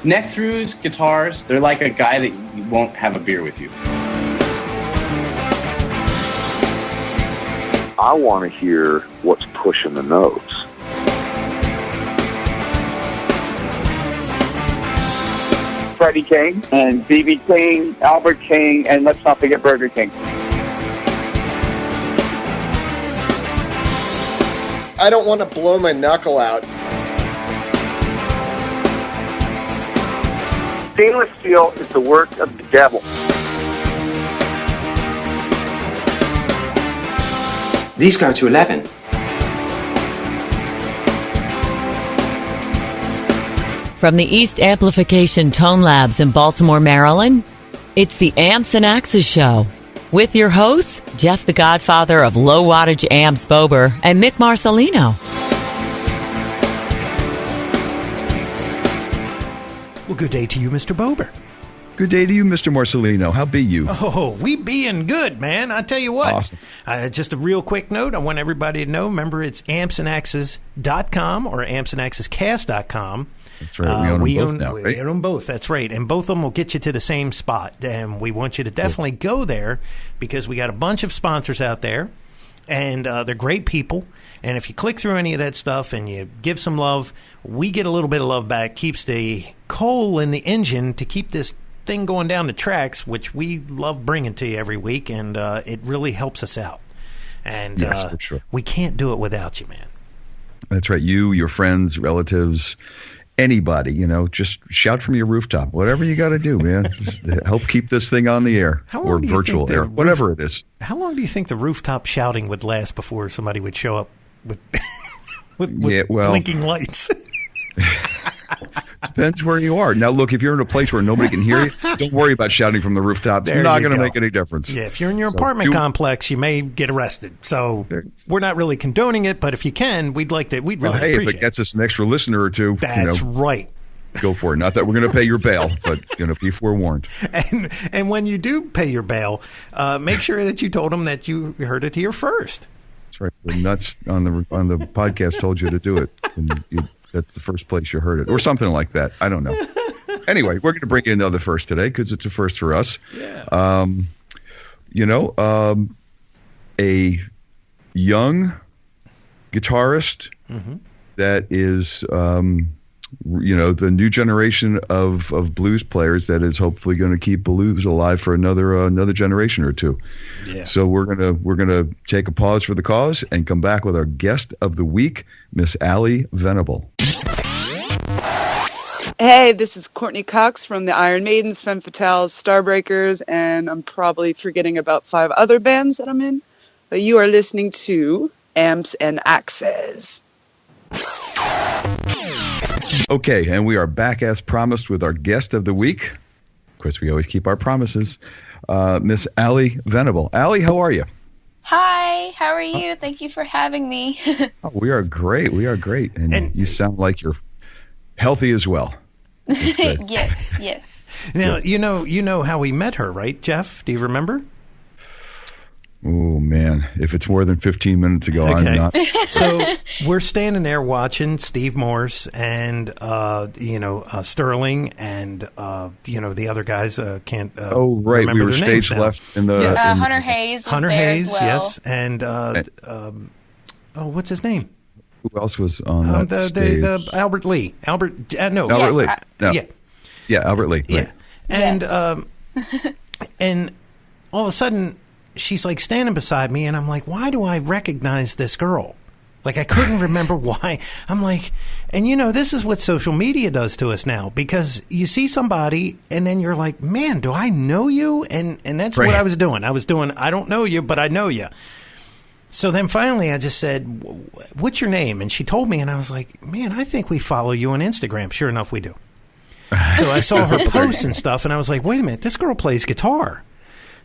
Neck-throughs, guitars, they're like a guy that won't have a beer with you. I want to hear what's pushing the notes. Freddie King and B.B. King, Albert King, and let's not forget Burger King. I don't want to blow my knuckle out. Stainless steel is the work of the devil. These go to 11. From the East Amplification Tone Labs in Baltimore, Maryland, it's the Amps and Axes Show. With your hosts, Jeff the Godfather of Low Wattage Amps Bober and Mick Marcelino. Well, good day to you, Mr. Bober. Good day to you, Mr. Marcelino. How be you? Oh, we being good, man. I tell you what. Awesome. Just a real quick note. I want everybody to know, remember, it's ampsandaxes.com or ampsandaxescast.com. That's right. We own them both now, right? We own them both. That's right. And both of them will get you to the same spot. And we want you to definitely go there because we got a bunch of sponsors out there. And they're great people. And if you click through any of that stuff and you give some love, we get a little bit of love back. Keeps the coal in the engine to keep this thing going down the tracks, which we love bringing to you every week. And it really helps us out. And yes, for sure. We can't do it without you, man. That's right. You, your friends, relatives, anybody, just shout from your rooftop. Whatever you got to do, man. Just help keep this thing on the air or virtual air, whatever it is. How long do you think the rooftop shouting would last before somebody would show up with blinking lights? Depends where you are. Now, look, if you're in a place where nobody can hear you, don't worry about shouting from the rooftop. It's not going to make any difference. Yeah, if you're in your apartment complex, you may get arrested. So we're not really condoning it, but if you can, we'd really appreciate it. If it gets us an extra listener or two, that's right. Go for it. Not that we're going to pay your bail, but be forewarned. And when you do pay your bail, make sure that you told them that you heard it here first. That's right. The nuts on the podcast told you to do it, and that's the first place you heard it, or something like that. I don't know. Anyway, we're going to bring in another first today because it's a first for us. Yeah. A young guitarist that is, the new generation of blues players that is hopefully going to keep blues alive for another generation or two. Yeah. So we're gonna take a pause for the cause and come back with our guest of the week, Miss Ally Venable. Hey, this is Courtney Cox from the Iron Maidens, Femme Fatales, Starbreakers, and I'm probably forgetting about 5 other bands that I'm in. But you are listening to Amps and Axes. Okay, and we are back as promised with our guest of the week. Of course, we always keep our promises. Miss Ally Venable. Ally, how are you? Hi, how are you? Thank you for having me. We are great. And you sound like you're healthy as well. Yes. Now, you know how we met her, right, Jeff? Do you remember? Oh, man. If it's more than 15 minutes ago, okay. I'm not. So we're standing there watching Steve Morse and, Sterling and, the other guys can't right. We were stage left in the... Hunter Hayes was there as well. Yes. And, what's his name? Who else was on that stage? The Albert Lee. Albert Lee. No. Yeah, Albert Lee. Yeah. Right. And, and all of a sudden... she's like standing beside me and I'm like, why do I recognize this girl? Like I couldn't remember why. I'm like, and this is what social media does to us now because you see somebody and then you're like, man, do I know you? And that's right. What I was doing. I don't know you, but I know you. So then finally I just said, what's your name? And she told me and I was like, man, I think we follow you on Instagram. Sure enough, we do. So I saw her posts and stuff and I was like, wait a minute, this girl plays guitar.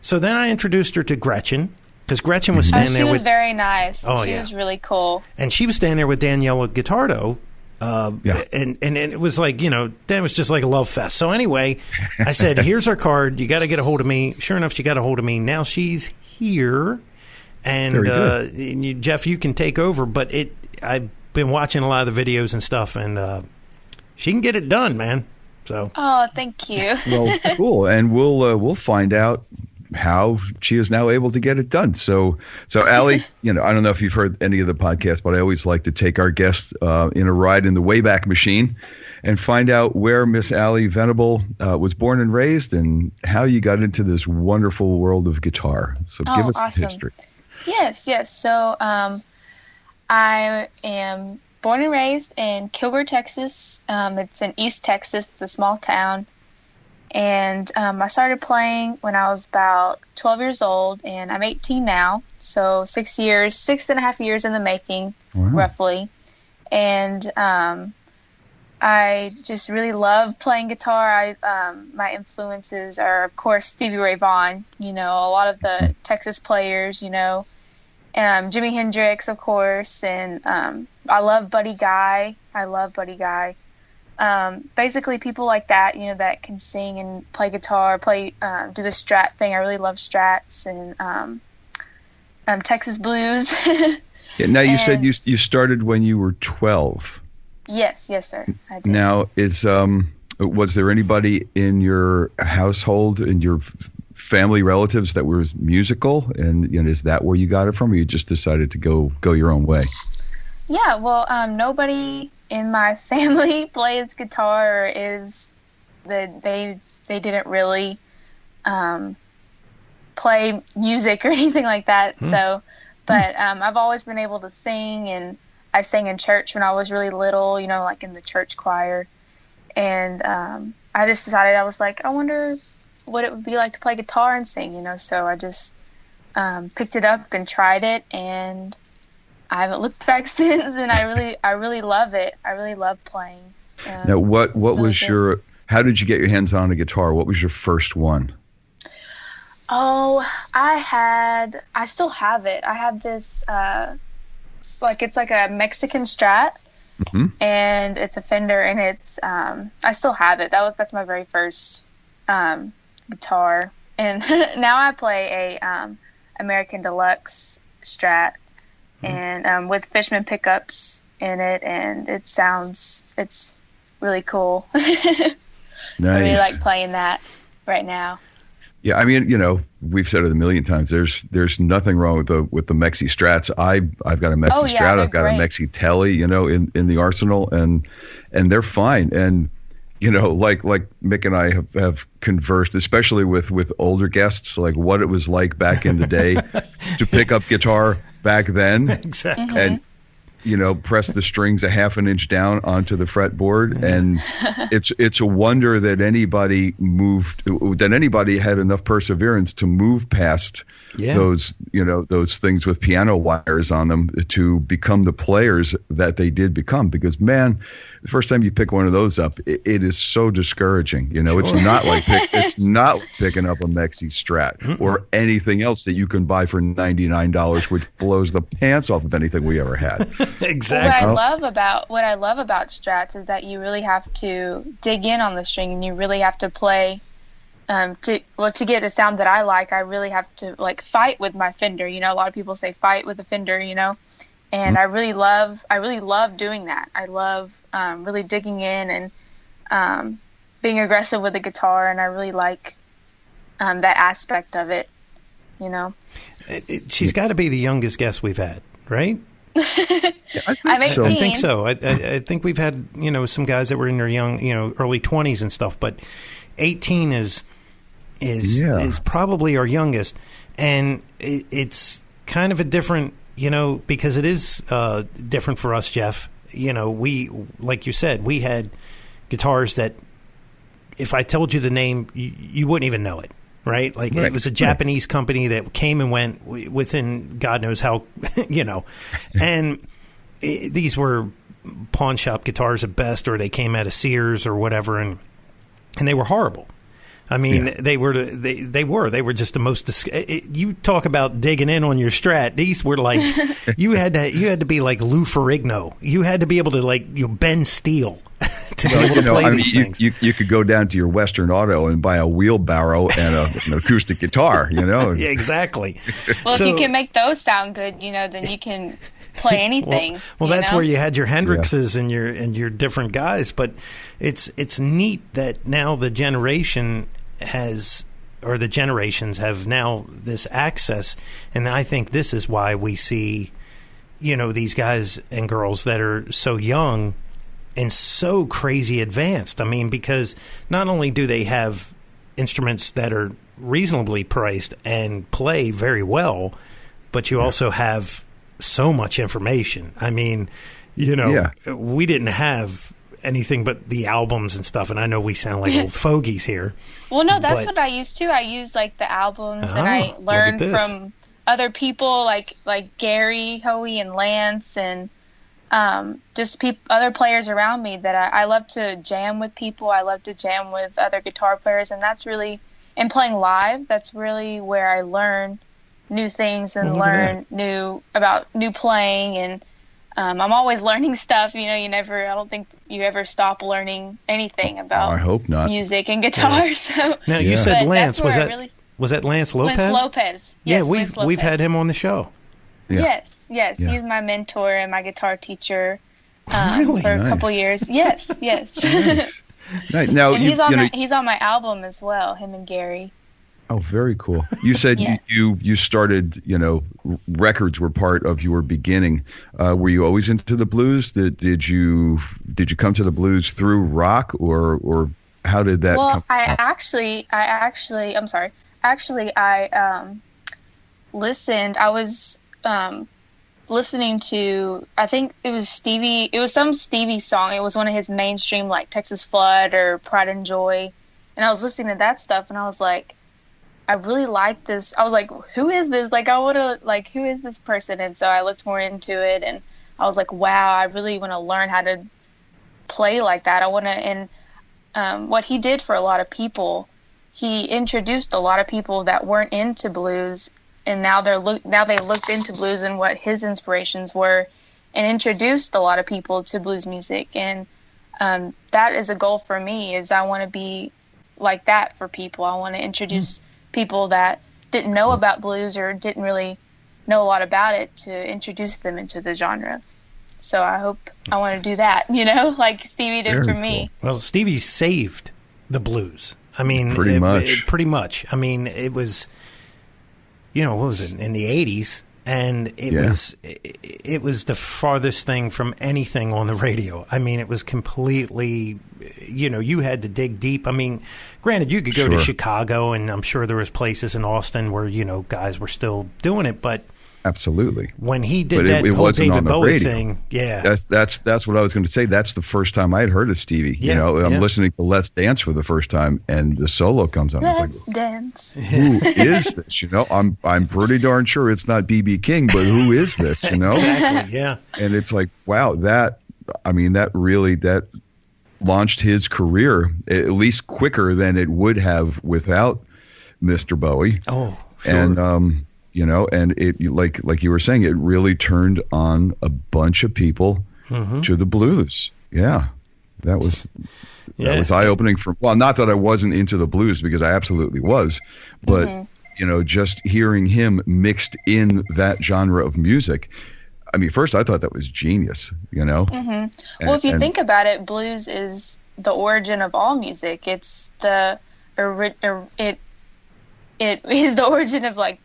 So then I introduced her to Gretchen, because Gretchen was standing there with... She was very nice. She was really cool. And she was standing there with Daniela Guitardo, and it was like, then it was just like a love fest. So anyway, I said, here's our card. You got to get a hold of me. Sure enough, she got a hold of me. Now she's here. And Jeff, you can take over. But I've been watching a lot of the videos and stuff, and she can get it done, man. So. Oh, thank you. Well, cool, and we'll find out how she is now able to get it done. So Ally, I don't know if you've heard any of the podcasts, but I always like to take our guests in a ride in the Wayback Machine and find out where Miss Ally Venable was born and raised and how you got into this wonderful world of guitar. So give us awesome. some history. Yes. So I am born and raised in Kilgore, Texas. It's in East Texas. It's a small town. And I started playing when I was about 12 years old, and I'm 18 now. So 6.5 years in the making, roughly. And I just really love playing guitar. My influences are, of course, Stevie Ray Vaughan, a lot of the Texas players, Jimi Hendrix, of course, and I love Buddy Guy. Basically people like that, that can sing and play guitar, do the Strat thing. I really love Strats and Texas blues. Yeah, now you said you started when you were 12. Yes, sir. I did. Now was there anybody in your household, in your family relatives that were musical, and is that where you got it from, or you just decided to go your own way? Yeah, well, nobody in my family plays guitar, or they didn't really play music or anything like that. So, but I've always been able to sing, and I sang in church when I was really little, like in the church choir. And I just decided, I was like, I wonder what it would be like to play guitar and sing, So I just picked it up and tried it, and I haven't looked back since, and I really love it. I really love playing. Now, what was good. How did you get your hands on a guitar? What was your first one? Oh, I still have it. I have this, it's like a Mexican Strat, and it's a Fender, and it's, I still have it. That's my very first guitar. And now I play a American Deluxe Strat, and with Fishman pickups in it, and it's really cool. Nice. I really like playing that right now. Yeah, I mean, we've said it a million times. There's nothing wrong with the Mexi Strats. I've got a Mexi Strat. I've got great. a Mexi Telly, in the arsenal, and they're fine. And like Mick and I have conversed, especially with older guests, like what it was like back in the day to pick up guitar back then. Exactly. And press the strings a half an inch down onto the fretboard, and it's a wonder that anybody had enough perseverance to move past those things with piano wires on them to become the players that they did become. Because man, the first time you pick one of those up, it is so discouraging. Sure. It's not picking up a Mexi Strat or anything else that you can buy for $99, which blows the pants off of anything we ever had. Exactly. What I love about Strats is that you really have to dig in on the string, and you really have to play to get a sound that I like. I really have to fight with my Fender. A lot of people say fight with a Fender, and I really love doing that. I love really digging in and being aggressive with the guitar, and I really like that aspect of it. She's got to be the youngest guest we've had, right? I'm 18. I think so. I think we've had some guys that were in their young, early 20s and stuff, but 18 is probably our youngest, and it's kind of a different, because it is different for us, Jeff. We, like you said, we had guitars that if I told you the name, you wouldn't even know it. Right? It was a Japanese company that came and went within God knows how, and these were pawn shop guitars at best, or they came out of Sears or whatever, and they were horrible. I mean, they were just the most. You talk about digging in on your Strat. These were like you had to be like Lou Ferrigno. You had to be able to bend steel to be able to play these things. You could go down to your Western Auto and buy a wheelbarrow and an acoustic guitar. Yeah, exactly. Well, if you can make those sound good, then you can play anything. well, that's know? where you had your Hendrixes and your different guys. But it's neat that now the generations have now this access, and I think this is why we see, these guys and girls that are so young and so crazy advanced. I mean, because not only do they have instruments that are reasonably priced and play very well, but you also have so much information. I mean, we didn't have anything but the albums and stuff, and I know we sound like old fogies here. Well, no, that's what I used to. I used like the albums, and I learned from other people like Gary, Hoey, and Lance, and just other players around me that I love to jam with people. I love to jam with other guitar players, and that's really, and playing live, that's really where I learn new things and about new playing. And I'm always learning stuff. I don't think you ever stop learning anything about I hope not. music and guitar. So now you said Lance. Was that Lance Lopez? Lance Lopez. Yes, Lance Lopez. we've had him on the show. Yeah. Yes. Yeah. He's my mentor and my guitar teacher Really? for a couple years. Yes. Nice. Now, and he's on my album as well, him and Gary. Oh, very cool. You said you started, records were part of your beginning. Were you always into the blues? Did you come to the blues through rock, or how did that come? I listened. I was listening to, I think it was Stevie. It was some Stevie song. It was one of his mainstream, like Texas Flood or Pride and Joy. And I was listening to that stuff, and I was like, I really like this. I was like, who is this? Like, who is this person? And so I looked more into it, and I was like, wow, I really want to learn how to play like that. I want to, and what he did for a lot of people, he introduced a lot of people that weren't into blues, and now they looked into blues and what his inspirations were, and introduced a lot of people to blues music. And that is a goal for me, is I want to be like that for people. I want to introduce people that didn't know about blues or didn't really know a lot about it, to introduce them into the genre. So I want to do that, like Stevie did for me. Cool. Well, Stevie saved the blues. I mean, pretty much. I mean, it was, what was it, in the 80s, and it was the farthest thing from anything on the radio. I mean, it was completely, you had to dig deep. I mean, granted, you could go to Chicago, and I'm sure there was places in Austin where, guys were still doing it, but absolutely. When he did that whole David Bowie thing, that's what I was going to say. That's the first time I had heard of Stevie. I'm listening to Let's Dance for the first time, and the solo comes on. Let's dance. Who is this? I'm pretty darn sure it's not B.B. King, but who is this? Exactly. Yeah. And it's like, wow, that launched his career at least quicker than it would have without Mr. Bowie. Oh, sure. And and it, like you were saying, it really turned on a bunch of people to the blues. Yeah, that was eye-opening for. Well, not that I wasn't into the blues, because I absolutely was, but just hearing him mixed in that genre of music. I mean, first I thought that was genius. Well, if you think about it, blues is the origin of all music. It's it is the origin of like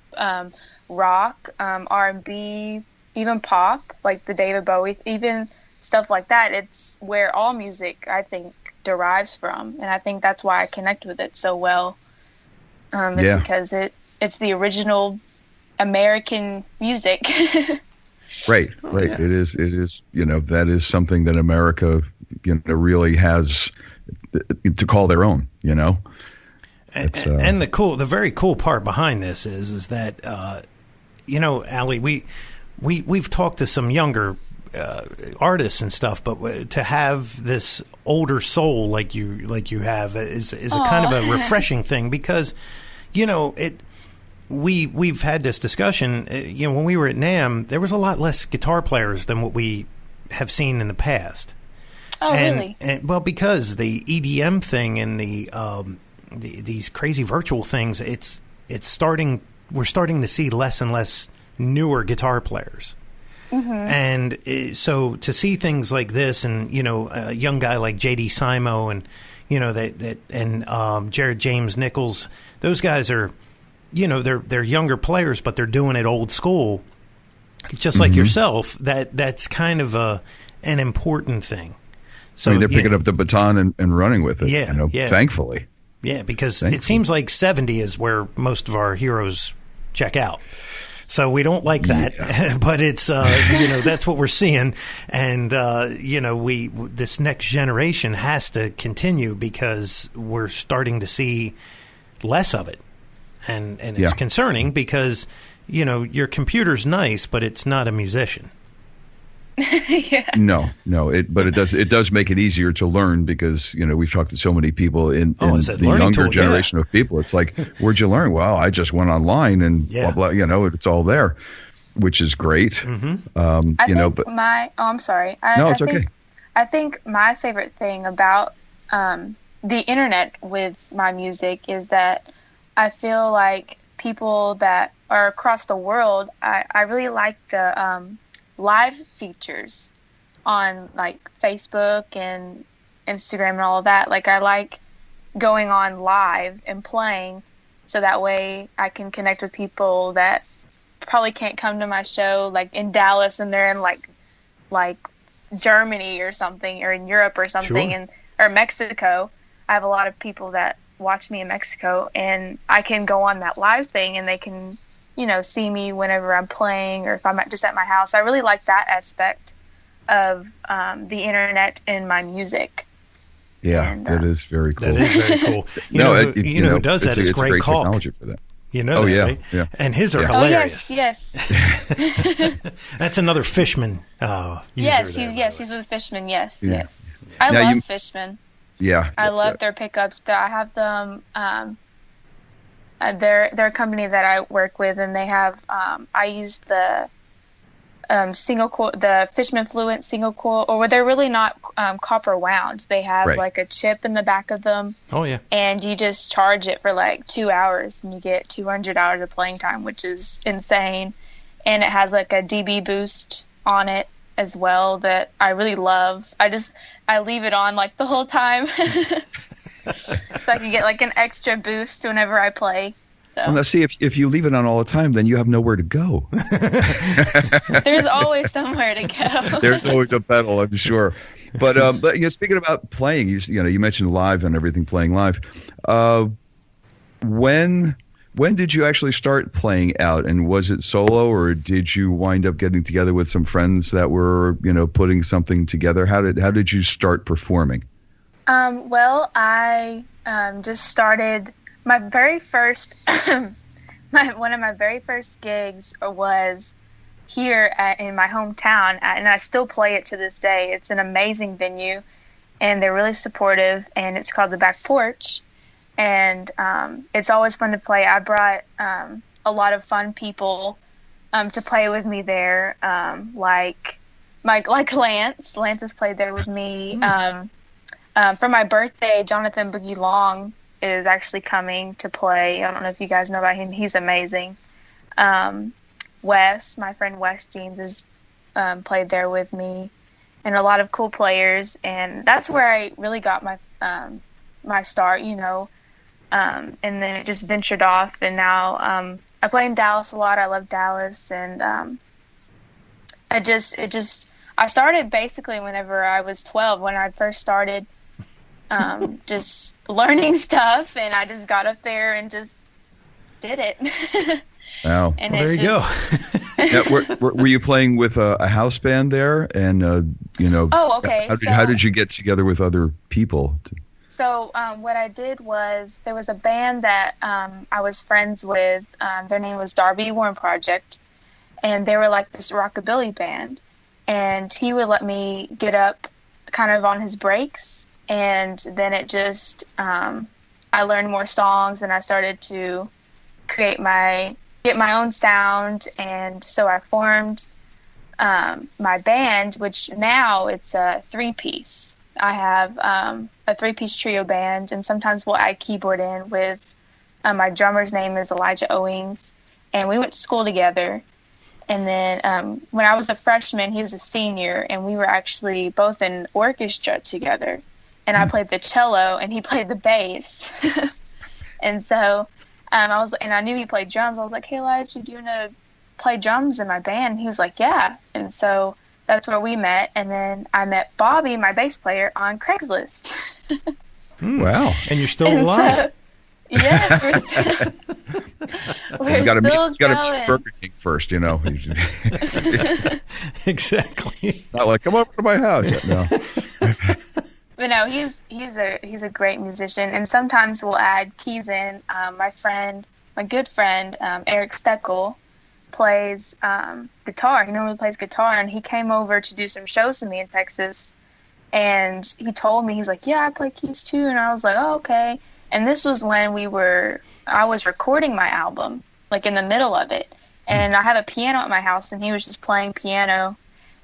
rock, R&B, even pop, like the David Bowie, even stuff like that. It's where all music, I think, derives from, and I think that's why I connect with it so well. Because it's the original American music. Right. It is. That is something that America, really has to call their own. And the very cool part behind this is that Ally, we've talked to some younger artists and stuff, but to have this older soul like you have is a kind of a refreshing thing, because we've had this discussion. When we were at NAMM, there was a lot less guitar players than what we have seen in the past. Oh, really? And well, because the EDM thing and these crazy virtual things, it's starting. We're starting to see less and less newer guitar players. And so to see things like this, and a young guy like J.D. Simo, and Jared James Nichols, those guys are, they're younger players, but they're doing it old school, just like yourself. That's kind of an important thing. So they're picking up the baton and running with it. Yeah, thankfully. Yeah, because it seems like 70 is where most of our heroes check out. So we don't like that, but it's that's what we're seeing, and this next generation has to continue because we're starting to see less of it, and it's concerning because your computer's nice, but it's not a musician. No, but it does make it easier to learn because we've talked to so many people in the younger generation of people. It's like, where'd you learn? Well, I just went online and blah blah. It's all there, which is great. I'm sorry. It's okay. I think my favorite thing about the internet with my music is that I feel like people that are across the world, I really like the live features on like Facebook and Instagram and all of that. Like I like going on live and playing so that way I can connect with people that probably can't come to my show like in Dallas and they're in like Germany or something, or in Europe or something, or Mexico. I have a lot of people that watch me in Mexico, and I can go on that live thing and they can see me whenever I'm playing or if I'm just at my house. I really like that aspect of the internet in my music. Yeah, that is very cool. That is very cool. Who does that is great Kalk. Technology for that. Right? Yeah. And his are hilarious. Oh, yes. That's another Fishman user. He's with Fishman. Yes. I love Fishman. Yeah. I love their pickups. I have them. They're a company that I work with, and they have. I use the single coil, the Fishman Fluent single coil, or they're really not copper wound. They have like a chip in the back of them. Oh yeah. And you just charge it for like 2 hours, and you get 200 hours of playing time, which is insane. And it has like a dB boost on it as well that I really love. I leave it on like the whole time. So I can get like an extra boost whenever I play. So. Well, now see, if you leave it on all the time, then you have nowhere to go. There's always somewhere to go. There's always a pedal, I'm sure. But speaking about playing, you mentioned live and everything, playing live. When did you actually start playing out, and was it solo, or did you wind up getting together with some friends that were putting something together? How did you start performing? Well, I just started my very first one of my very first gigs was here in my hometown, and I still play it to this day. It's an amazing venue, and they're really supportive, and it's called The Back Porch, and it's always fun to play. I brought a lot of fun people to play with me there, like Lance. Lance has played there with me. For my birthday, Jonathan Boogie Long is actually coming to play. I don't know if you guys know about him. He's amazing. Wes, my friend Wes Jeans, has played there with me, and a lot of cool players. And that's where I really got my my start, and then it just ventured off. And now I play in Dallas a lot. I love Dallas, and I started basically whenever I was 12, when I first started just learning stuff, and I just got up there and just did it. Wow. And there you go. Now, were you playing with a house band there? And, Oh, okay. How did you get together with other people? So what I did was, there was a band that I was friends with. Their name was Darby Warren Project, and they were like this rockabilly band. And he would let me get up kind of on his breaks, and then it just I learned more songs, and I started to get my own sound. And so I formed my band, which now it's a 3-piece. I have a 3-piece trio band, and sometimes we'll add keyboard in with my drummer's name is Elijah Owings, and we went to school together. And then when I was a freshman, he was a senior, and we were actually both in orchestra together. And I played the cello, and he played the bass. And so I knew he played drums. I was like, "Hey, Elijah, do you want to play drums in my band?" And he was like, "Yeah." And so that's where we met. And then I met Bobby, my bass player, on Craigslist. Wow. And you're still alive. Yes, we're You got to still meet going. Burger King first, you know. Exactly. Not like, come over to my house. No. But no, he's a great musician, and sometimes we'll add keys in. My good friend Eric Steckel plays guitar. He normally plays guitar, and he came over to do some shows with me in Texas. And he told me, he's like, "Yeah, I play keys too." And I was like, "Oh, okay." And this was when I was recording my album, like in the middle of it. And I had a piano at my house, and he was just playing piano.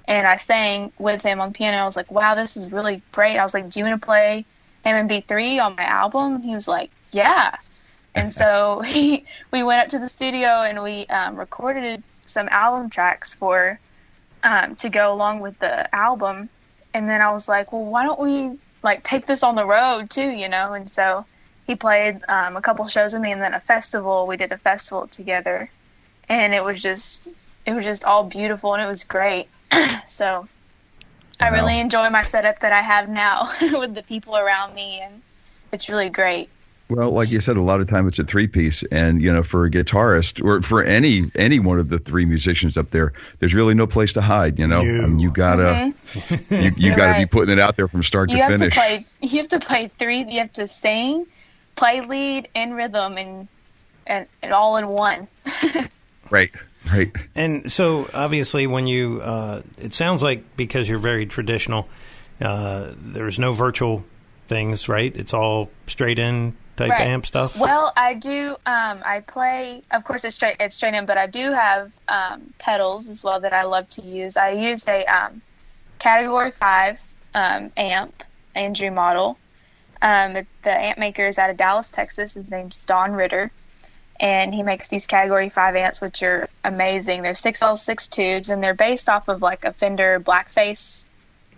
And I sang with him on piano. I was like, "Wow, this is really great." I was like, "Do you want to play MMB3 on my album?" And he was like, "Yeah." And so we went up to the studio, and we recorded some album tracks to go along with the album. And then I was like, "Well, why don't we like take this on the road too, you know?" And so he played a couple shows with me, and then a festival. We did a festival together, and it was just all beautiful, and it was great. So I really enjoy my setup that I have now with the people around me, and it's really great. Well, like you said, a lot of time it's a three-piece, and you know, for a guitarist or for any one of the three musicians up there, there's really no place to hide. You know, you gotta you gotta be putting it out there from start to finish. You have to play three. You have to sing, play lead, and rhythm, and all in one. Right. And so, obviously, when you, it sounds like because you're very traditional, there's no virtual things, right? It's all straight in type amp stuff. Well, I do. I play. Of course, it's straight in, but I do have pedals as well that I love to use. I used a Category 5 amp, Andrew model. The amp maker is out of Dallas, Texas. His name's Don Ritter. And he makes these Category 5 amps, which are amazing. They're 6L6 tubes, and they're based off of like a Fender Blackface.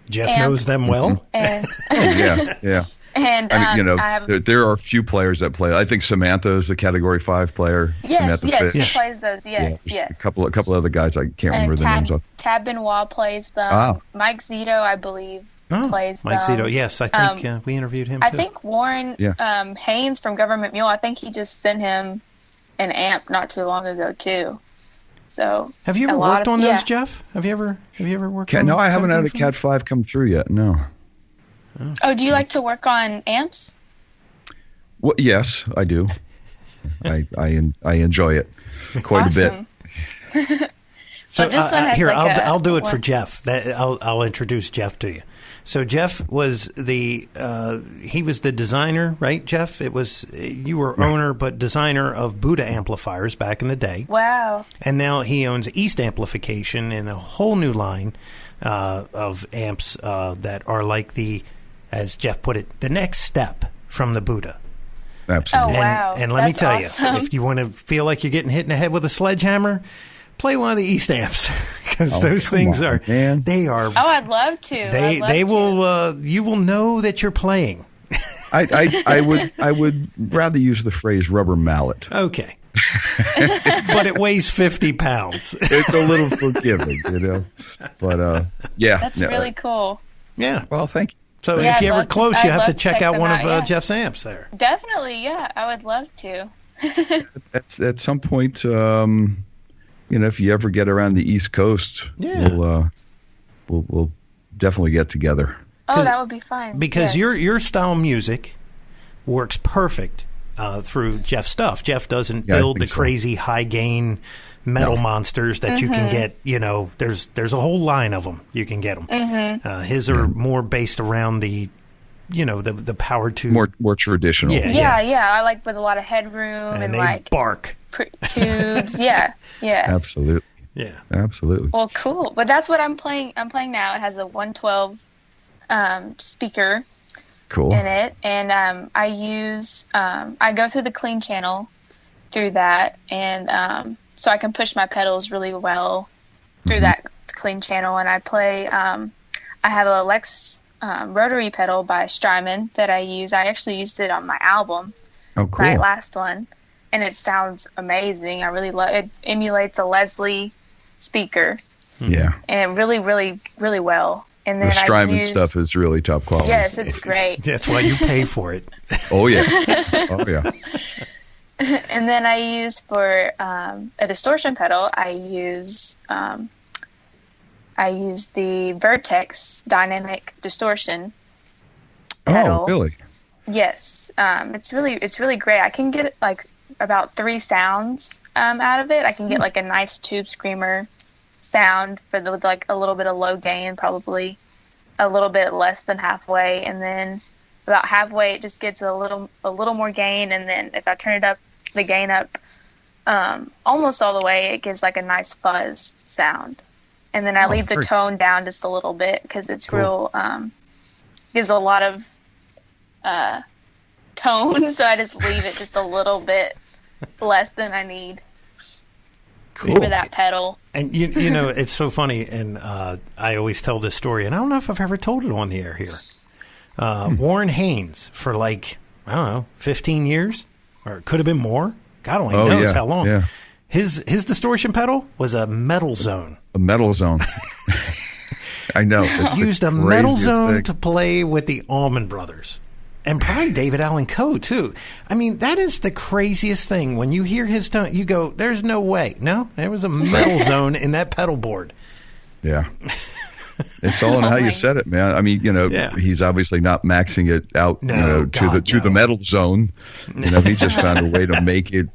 Jeff knows them well. And yeah. And I mean, you know, there are a few players that play. I think Samantha is the Category 5 player. Yes, Samantha she plays those. Yes. A couple other guys I can't remember the names of. Tab Benoit plays them. Mike Zito, I believe, plays them. Mike Zito, yes, I think we interviewed him. I think Warren Haynes from Government Mule. I think he just sent him an amp not too long ago too. So have you ever worked on those, Jeff? Have you ever worked on? No, I haven't had a Cat 5 come through yet. No. Oh, do you like to work on amps? Well, yes, I do. I enjoy it quite a bit. So here, I'll do it for Jeff. I'll introduce Jeff to you. So Jeff was he was the designer, right, Jeff? You were owner but designer of Buddha amplifiers back in the day. Wow. And now he owns East Amplification and a whole new line of amps that are like as Jeff put it, the next step from the Buddha. Absolutely. Oh, wow. And let me tell you, if you want to feel like you're getting hit in the head with a sledgehammer, play one of the East amps, because those things are. Oh, I'd love to. You will know that you're playing. I would rather use the phrase rubber mallet. Okay. But it weighs 50 pounds. It's a little forgiving, you know. But yeah. That's really cool. Yeah. Well, thank you. So if you're ever close, you have to check out one of Jeff's amps there. Definitely, yeah. I would love to. At some point, you know, if you ever get around the East Coast, we'll definitely get together. Oh, that would be fun. Because your style of music works perfect through Jeff's stuff. Jeff doesn't build the crazy high gain metal monsters that you can get. You know, there's a whole line of them. You can get them. His are more based around the power tube, more traditional. Yeah. I like with a lot of headroom and they like bark tubes. Yeah. Absolutely. Yeah. Absolutely. Well, cool. But that's what I'm playing. I'm playing now. It has a 112 speaker. Cool. In it, and I use I go through the clean channel through that, and so I can push my pedals really well through that clean channel, and I play. I have a Lex rotary pedal by Strymon that I use. I actually used it on my album, my last one, and it sounds amazing. I really love it. Emulates a Leslie speaker. Yeah, and really, really, really well. And then the Strymon stuff is really top quality. Yes, it's great. That's why you pay for it. Oh yeah, oh yeah. And then I use for a distortion pedal. I use the Vertex dynamic distortion pedal. Oh, really? Yes, it's really great. I can get like about 3 sounds out of it. I can get like a nice tube screamer sound for like a little bit of low gain, probably a little bit less than halfway, and then about halfway it just gets a little more gain, and then if I turn the gain up almost all the way, it gives like a nice fuzz sound, and then I leave the tone down just a little bit because it's real gives a lot of tone, so I just leave it just a little bit less than I need. Cool. For that pedal. And you know, it's so funny, and I always tell this story, and I don't know if I've ever told it on the air here. Warren Haynes, for like, I don't know, 15 years, or it could have been more. God only knows how long. Yeah. His distortion pedal was a Metal Zone. A Metal Zone. I know. It's used a Metal Zone to play with the Allman Brothers. And probably David Allan Coe, too. I mean, that is the craziest thing. When you hear his tone, you go, there's no way. No, there was a Metal Zone in that pedal board. Yeah. It's all in how you set it, man. I mean, you know, he's obviously not maxing it out, to the Metal Zone. You know, he just found a way to make it,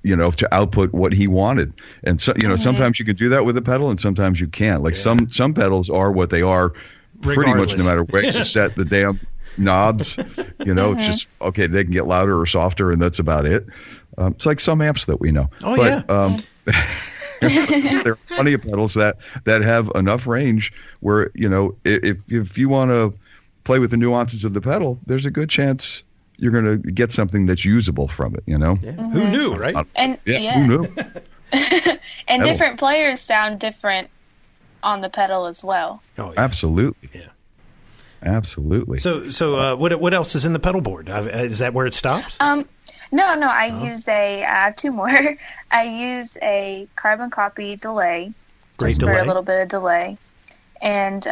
you know, to output what he wanted. And so, you know, sometimes you can do that with a pedal, and sometimes you can't. Like some pedals are what they are, pretty much no matter where you set the damn knobs. You know, it's just okay. They can get louder or softer, and that's about it. It's like some amps that we know. Oh, but, there are plenty of pedals that have enough range where, you know, if you want to play with the nuances of the pedal, there's a good chance you're going to get something that's usable from it, you know? Yeah. Who knew, right? Who knew? And different players sound different on the pedal as well. Oh, yeah. Absolutely. Yeah. Absolutely. So what else is in the pedal board? Is that where it stops? No. I use I have 2 more. I use a carbon copy delay. Great just delay. for a little bit of delay. And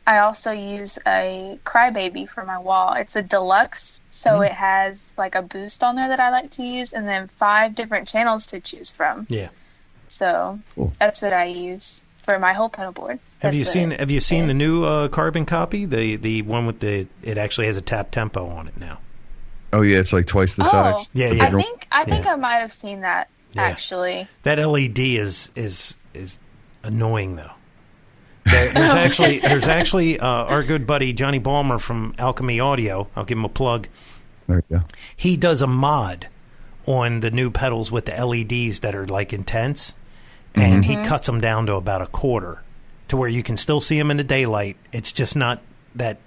I also use a Crybaby for my wall. It's a deluxe, so it has like a boost on there that I like to use, and then 5 different channels to choose from. Yeah. So that's what I use for my whole pedal board. Have you seen the new carbon copy? The one with it actually has a tap tempo on it now. Oh yeah, it's like twice the size. Yeah. I think I might have seen that actually. That LED is annoying though. There's actually our good buddy Johnny Balmer from Alchemy Audio. I'll give him a plug. There you go. He does a mod on the new pedals with the LEDs that are like intense, and he cuts them down to about a quarter, to where you can still see them in the daylight. It's just not that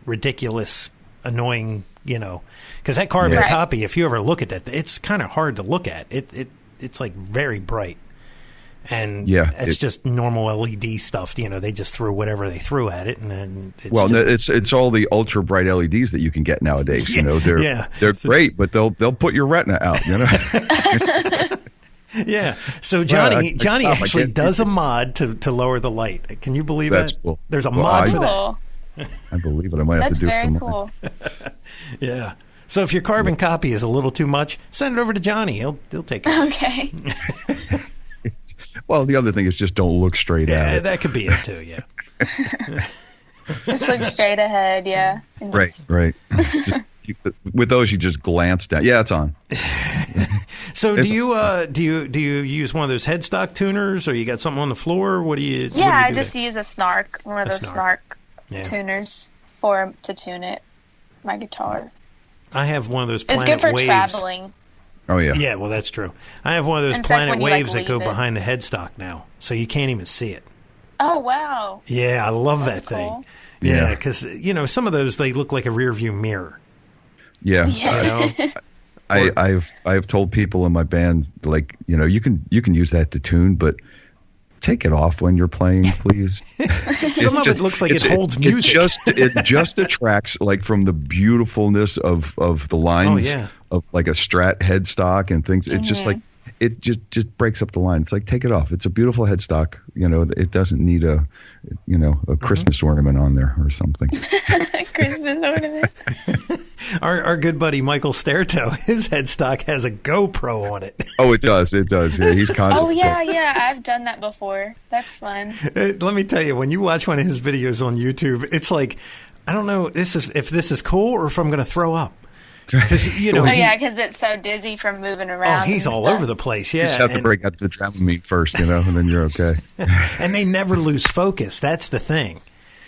ridiculous, annoying, you know, because that carbon copy, if you ever look at that, it's kind of hard to look at. It's like very bright. And it's just normal LED stuff. You know, they just threw whatever they threw at it, and then it's all the ultra bright LEDs that you can get nowadays. You know, they're great, but they'll put your retina out. You know. Yeah. So Johnny actually does a mod to lower the light. Can you believe That's that? Cool. There's a mod for that. I believe it. I might have to do it. That's very cool. Yeah. So if your carbon copy is a little too much, send it over to Johnny. He'll take it. Okay. Well, the other thing is just don't look straight at it. Yeah, that could be it too. Yeah. Just look straight ahead. Yeah. Right. With those, you just glance down. Yeah, it's on. So do you use one of those headstock tuners, or you got something on the floor? What do you? I just use a snark, one of those snark tuners to tune it. My guitar. I have one of those Planet Waves. It's good for Waves. traveling. Oh yeah. Yeah, well that's true. I have one of those Planet Waves that go behind the headstock now, so you can't even see it. Oh wow. Yeah, I love that thing. Cool. Yeah, because you know some of those they look like a rear view mirror. Yeah. You know? I've told people in my band, like, you know, you can use that to tune, but take it off when you're playing, please. Some of it looks like it holds music. It just attracts, like, from the beautifulness of the lines of like a Strat headstock and things. It's just like, it just breaks up the line. It's like, take it off. It's a beautiful headstock. It doesn't need a Christmas ornament on there or something. Christmas ornament. Our good buddy Michael Sterto, his headstock has a GoPro on it. Oh, it does. It does. Yeah, he's constant. Oh, yeah. I've done that before. That's fun. Let me tell you, when you watch one of his videos on YouTube, it's like, I don't know if this is cool or if I'm going to throw up. Because because it's so dizzy from moving around. Oh, he's all over the place. Yeah, you just have to break out the Dramamine first, and then you're okay. And they never lose focus. That's the thing.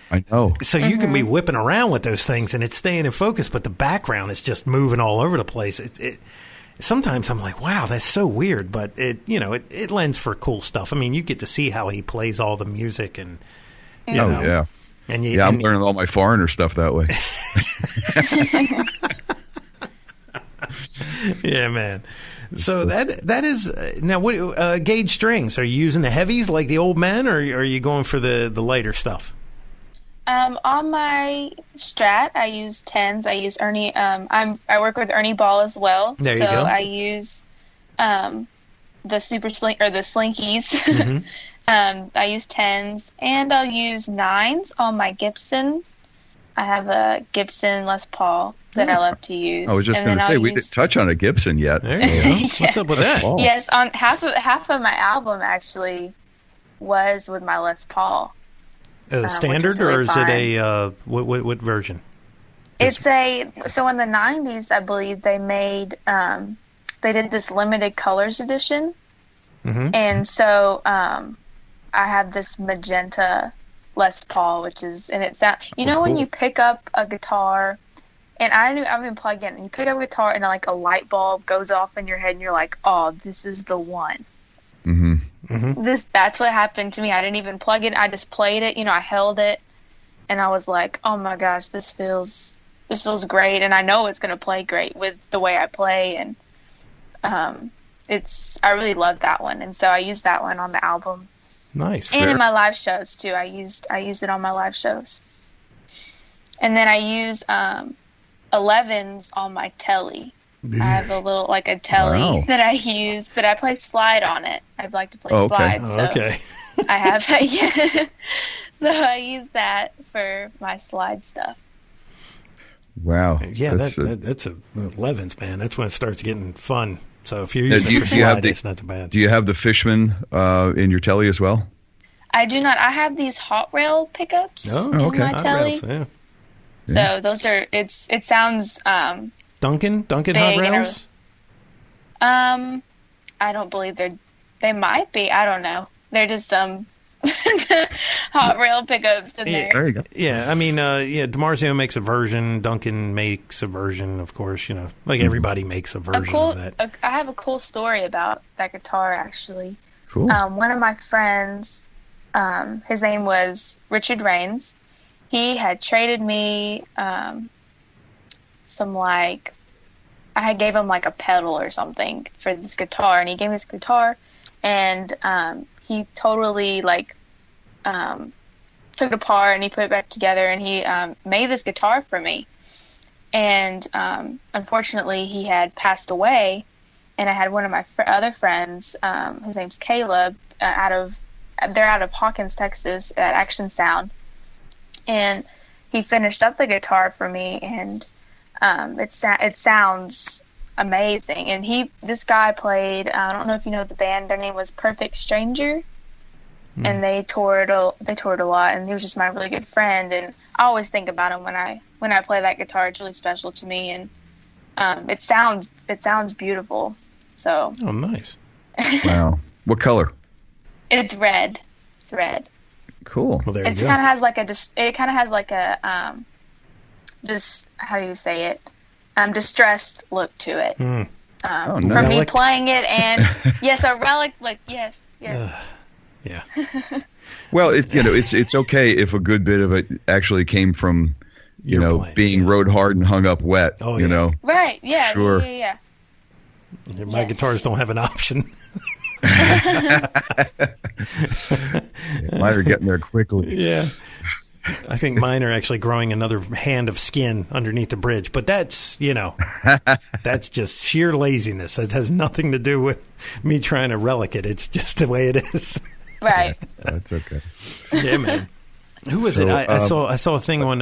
I know. So you can be whipping around with those things, and it's staying in focus, but the background is just moving all over the place. Sometimes I'm like, wow, that's so weird, but it lends for cool stuff. I mean, you get to see how he plays all the music, and you know. Yeah. I'm learning all my foreigner stuff that way. Yeah, man. So that is now. What gauge strings? Are you using the heavies like the old men, or are you going for the lighter stuff? On my Strat, I use 10s. I use Ernie. I work with Ernie Ball as well. There you go. I use the Super Sling or the Slinkies. I use 10s, and I'll use 9s on my Gibson. I have a Gibson Les Paul that I love to use. I was just going to say, we didn't touch on a Gibson yet. There you go. What's up with that? Oh. Yes, on half of my album actually was with my Les Paul. Standard, really, or is it a what version? It's so in the 90s, I believe they made they did this limited colors edition, and so I have this magenta Les Paul, which is, and it's that, when you pick up a guitar, and I've been plugged in, and you pick up a guitar and like a light bulb goes off in your head and you're like, oh, this is the one. That's what happened to me. I didn't even plug it. I just played it. I held it and I was like, oh my gosh, this feels great. And I know it's going to play great with the way I play. And I really love that one. And so I used that one on the album. Nice. And in my live shows too. I used it on my live shows. And then I use 11s on my telly. I have a little a telly that I use, but I play slide on it. I like to play slide. So okay. I have so I use that for my slide stuff. Wow. Yeah, that's 11s, man. That's when it starts getting fun. So if you're using it for slide, it's not too bad. Do you have the Fishman in your telly as well? I do not. I have these hot rail pickups in my telly. Rails, So those are. It sounds. Duncan hot rails. I don't believe they might be. I don't know. They're just some hot rail pickups in there. There you go. Yeah, I mean, DiMarzio makes a version. Duncan makes a version, of course. Everybody makes a version of that. I have a cool story about that guitar, actually. Cool. One of my friends, his name was Richard Rains. He had traded me I gave him a pedal or something for this guitar, and he gave me this guitar, and he totally took it apart and he put it back together, and he made this guitar for me. And unfortunately, he had passed away, and I had one of my other friends, his name's Caleb, they're out of Hawkins, Texas, at Action Sound, and he finished up the guitar for me, and it sounds amazing. And this guy played, I don't know if you know the band, their name was Perfect Stranger, and they toured a lot, and he was just my really good friend, and I always think about him when I play that guitar. It's really special to me, and it sounds beautiful. So. Oh, nice. Wow. What color? It's red. It's red. Cool. Well, there you go. It kind of has just, how do you say it? Distressed look to it. From me playing it, and yes, a relic look. Yes. Yeah. Well, it's okay if a good bit of it actually came from being rode hard and hung up wet. Oh, yeah. Right. Yeah. Sure. Yeah. My guitars don't have an option. Mine are getting there quickly. Yeah. I think mine are actually growing another hand of skin underneath the bridge. But that's, that's just sheer laziness. It has nothing to do with me trying to relic it. It's just the way it is. Right. Yeah, that's okay. Yeah, man. Who was it? I saw a thing on,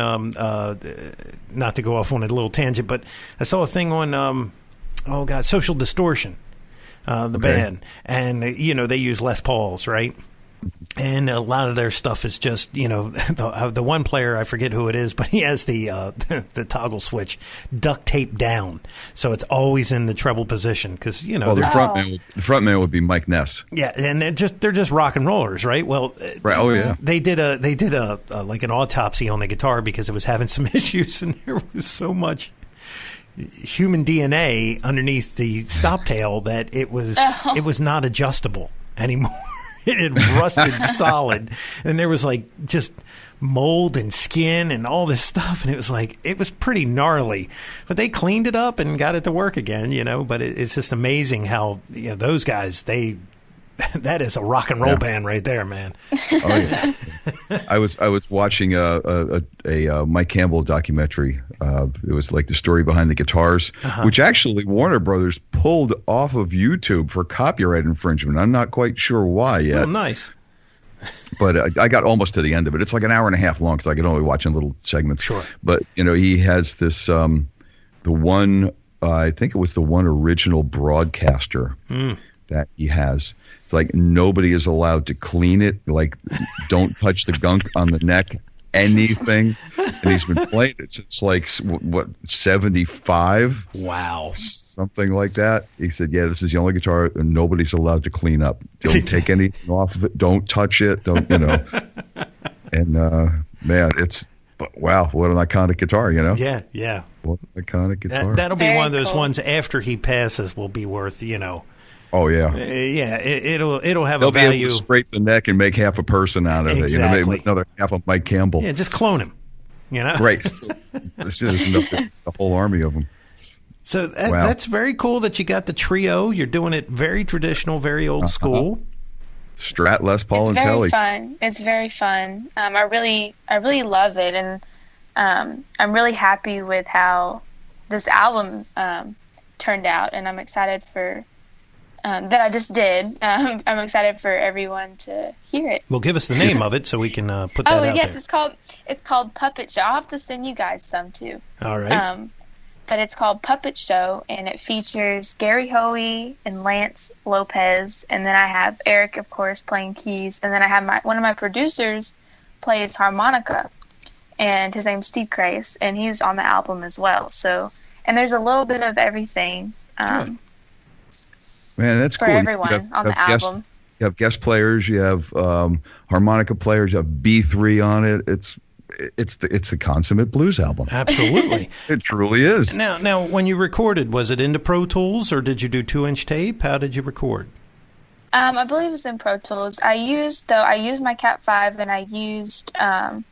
not to go off on a little tangent, but I saw a thing on, Social Distortion, the band. And, they use Les Pauls, right? And a lot of their stuff is just, the one player, I forget who it is, but he has the toggle switch duct taped down. So it's always in the treble position because, the frontman would be Mike Ness. Yeah, and they're just rock and rollers, right? Well, right. Oh, yeah. They did a like an autopsy on the guitar because it was having some issues, and there was so much human DNA underneath the stop tail that it was not adjustable anymore. It had rusted solid, and there was like just mold and skin and all this stuff, and it was pretty gnarly. But they cleaned it up and got it to work again, But it's just amazing how those guys that is a rock and roll band right there, man. Oh yeah. I was watching a Mike Campbell documentary. It was like the story behind the guitars, which actually Warner Brothers pulled off of YouTube for copyright infringement. I'm not quite sure why yet. Oh, nice. But I got almost to the end of it. It's like an hour and a half long because I could only watch in little segments. Sure. But he has this the one I think it was the one original broadcaster that he has. It's like nobody is allowed to clean it. Like, don't touch the gunk on the neck, anything. And he's been playing it since like, 75? Wow. Something like that. He said, yeah, this is the only guitar and nobody's allowed to clean up. Don't take anything off of it. Don't touch it. Don't. And, man, wow, what an iconic guitar, Yeah, yeah. What an iconic guitar. That'll be Very one of those cool. ones after he passes will be worth, Oh yeah, yeah. It'll have They'll a value. be able to scrape the neck and make half a person out of Exactly. it. Maybe another half of Mike Campbell. Yeah, just clone him. Right. There's enough a whole army of them. So that's very cool that you got the trio. You're doing it very traditional, very old school. Strat, Les Paul, and It's Kelly. very fun. It's very fun. I really love it, and I'm really happy with how this album turned out, and I'm excited for that I just did. I'm excited for everyone to hear it. Well, give us the name of it so we can put that out there. Oh yes, it's called Puppet Show. I'll have to send you guys some too. All right. But it's called Puppet Show, and it features Gary Hoey and Lance Lopez, and then I have Eric, of course, playing keys, and then I have one of my producers plays harmonica, and his name's Steve Kreis, and he's on the album as well. So, and there's a little bit of everything. Man, that's for cool. everyone on the album. You have guest players. You have harmonica players. You have B3 on it. It's a consummate blues album. Absolutely. It truly is. Now, when you recorded, was it into Pro Tools or did you do 2-inch tape? How did you record? I believe it was in Pro Tools. I used my Cat 5, and I used my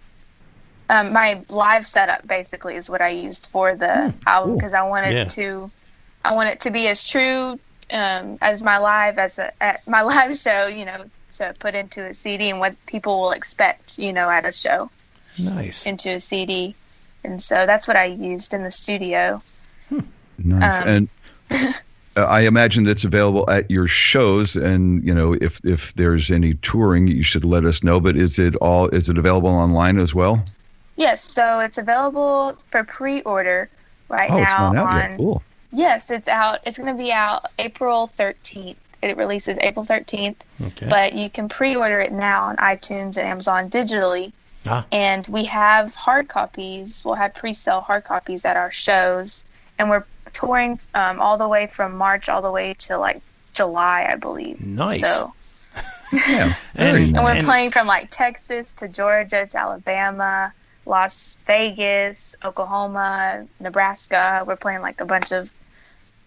live setup. Basically, is what I used for the album because I wanted it to be as true as my live show. To put into a CD and what people will expect. At a show. Nice. Into a CD, and so that's what I used in the studio. Nice. And I imagine it's available at your shows, and if there's any touring, you should let us know. But is it available online as well? Yes, so it's available for pre-order right now. It's not out yet. Cool. Yes, it's out. It's going to be out April 13th. It releases April 13th, but you can pre-order it now on iTunes and Amazon digitally. And we have hard copies. We'll have pre-sale hard copies at our shows, and we're touring all the way from March all the way to like July, I believe. Nice. So, yeah, and we're playing from like Texas to Georgia to Alabama, Las Vegas, Oklahoma, Nebraska. We're playing like a bunch of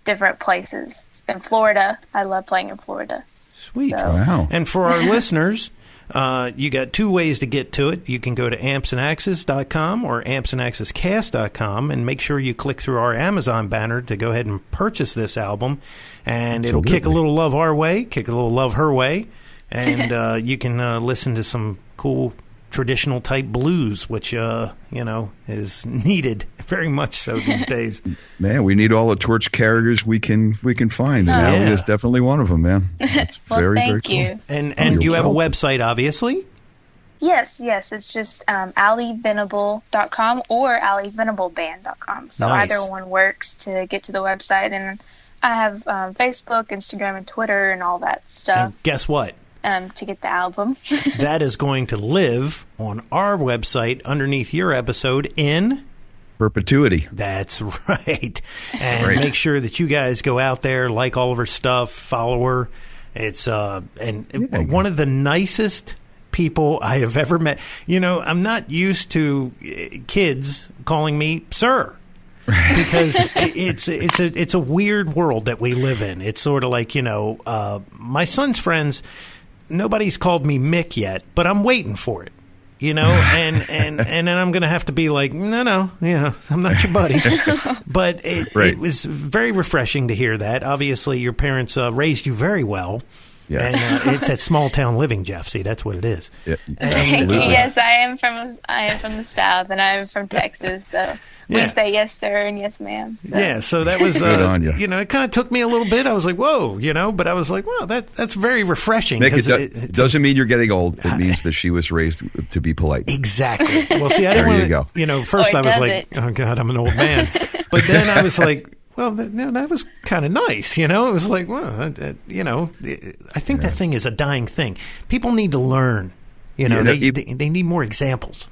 different places. In Florida, I love playing in Florida. Sweet. So. Wow. And for our listeners, You got two ways to get to it. You can go to ampsandaxes.com or ampsandaxescast.com and make sure you click through our Amazon banner to go ahead and purchase this album. And it'll kick a little love our way, kick a little love her way. And you can listen to some cool traditional type blues, which, is needed very much so these days. Man, we need all the torch carriers we can find. And Ally is definitely one of them, man. That's very thank cool. you. And you have a website, obviously? Yes. It's just allyvenable.com or allyvenableband.com. So either one works to get to the website. And I have Facebook, Instagram, and Twitter and all that stuff. And guess what? To get the album. That is going to live on our website underneath your episode in perpetuity. That's right. And make sure that you guys go out there, like all of her stuff, follow her. It's one of the nicest people I have ever met. I'm not used to kids calling me sir. Because it's a weird world that we live in. It's sort of like, my son's friends, nobody's called me Mick yet, but I'm waiting for it, and then I'm going to have to be like, no, I'm not your buddy. But it was very refreshing to hear that. Obviously, your parents raised you very well. Yes. And it's at small town living, Jeff. See, that's what it is. Yeah. Thank you. Yes, I am from the South, and I am from Texas, so we say yes, sir, and yes, ma'am. So. Yeah, so that was, good on you. It kind of took me a little bit. I was like, whoa, but I was like, wow, that's very refreshing. Nick, it doesn't mean you're getting old. It means that she was raised to be polite. Exactly. Well, see, I didn't want to, first I was like, oh, God, I'm an old man. But then I was like, well, that was kind of nice, It was like, well, I think that thing is a dying thing. People need to learn, they need more examples.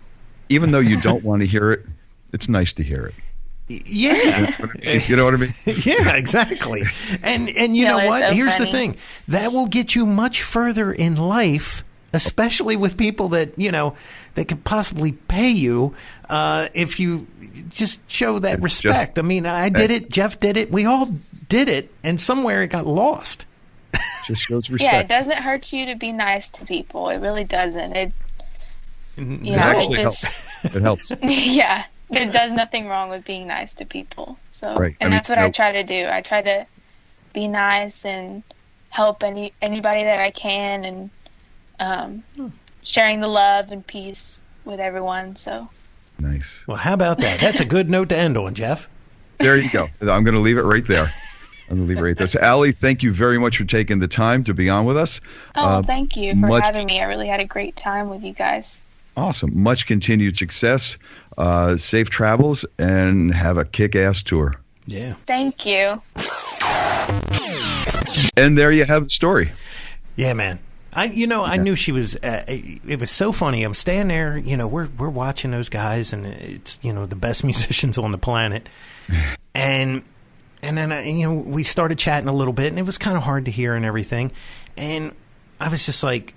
Even though you don't want to hear it, it's nice to hear it. Yeah. You know what I mean? Yeah, exactly. And you know what? So here's funny. the thing. That will get you much further in life, especially with people that, that could possibly pay you if you just show that respect. I mean, I did it. Jeff did it. We all did it. And somewhere it got lost. Just shows respect. Yeah, it doesn't hurt you to be nice to people. It really doesn't. It actually helps. It helps. Yeah. There does nothing wrong with being nice to people. So, and that's what I try to do. I try to be nice and help anybody that I can, and sharing the love and peace with everyone. So nice. Well, how about that? That's a good note to end on, Jeff. There you go. I'm going to leave it right there. So, Ally, thank you very much for taking the time to be on with us. Oh, thank you for having me. I really had a great time with you guys. Awesome. Much continued success, safe travels, and have a kick-ass tour. Yeah. Thank you. And there you have the story. Yeah, man. I knew she was. It was so funny. I'm standing there. We're watching those guys, and it's the best musicians on the planet. And then we started chatting a little bit, and it was kind of hard to hear and everything. And I was just like,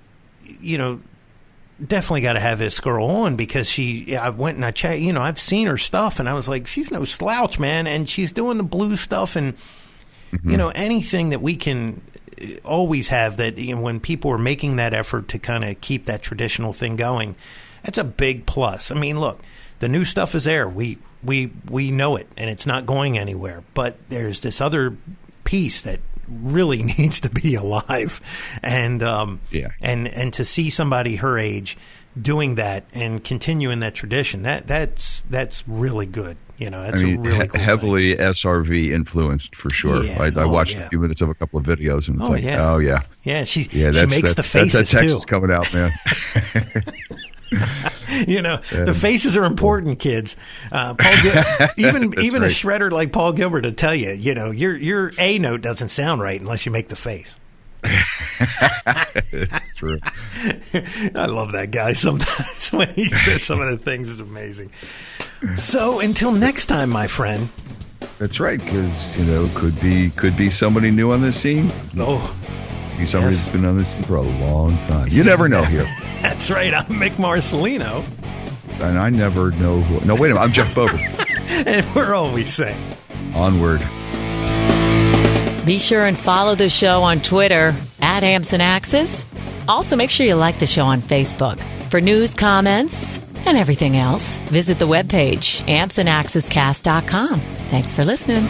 definitely got to have this girl on because I went and I checked. I've seen her stuff, and I was like, she's no slouch, man. And she's doing the blues stuff, and anything that we can always have that when people are making that effort to kind of keep that traditional thing going, that's a big plus. I mean, look, the new stuff is there. We know it, and it's not going anywhere. But there's this other piece that really needs to be alive, and and to see somebody her age doing that and continuing that tradition, that's really good. That's a really cool heavily thing. SRV influenced for sure. Yeah. I watched a few minutes of a couple of videos, and it's she makes the faces that's that Texas too. Coming out, man. The faces are important, kids. Paul even a shredder like Paul Gilbert will tell you, your A note doesn't sound right unless you make the face. It's true. I love that guy sometimes when he says some of the things. It's amazing. So until next time, my friend. That's right, because could be somebody new on this scene. Oh, be somebody that's been on this scene for a long time. You never know here. That's right. I'm Mick Marcelino. And I never know who. No, wait a minute. I'm Jeff Bober. And we're always saying, onward. Be sure and follow the show on Twitter @AmpsandAxes Also, make sure you like the show on Facebook. For news, comments, and everything else, visit the webpage, ampsandaccesscast.com. Thanks for listening.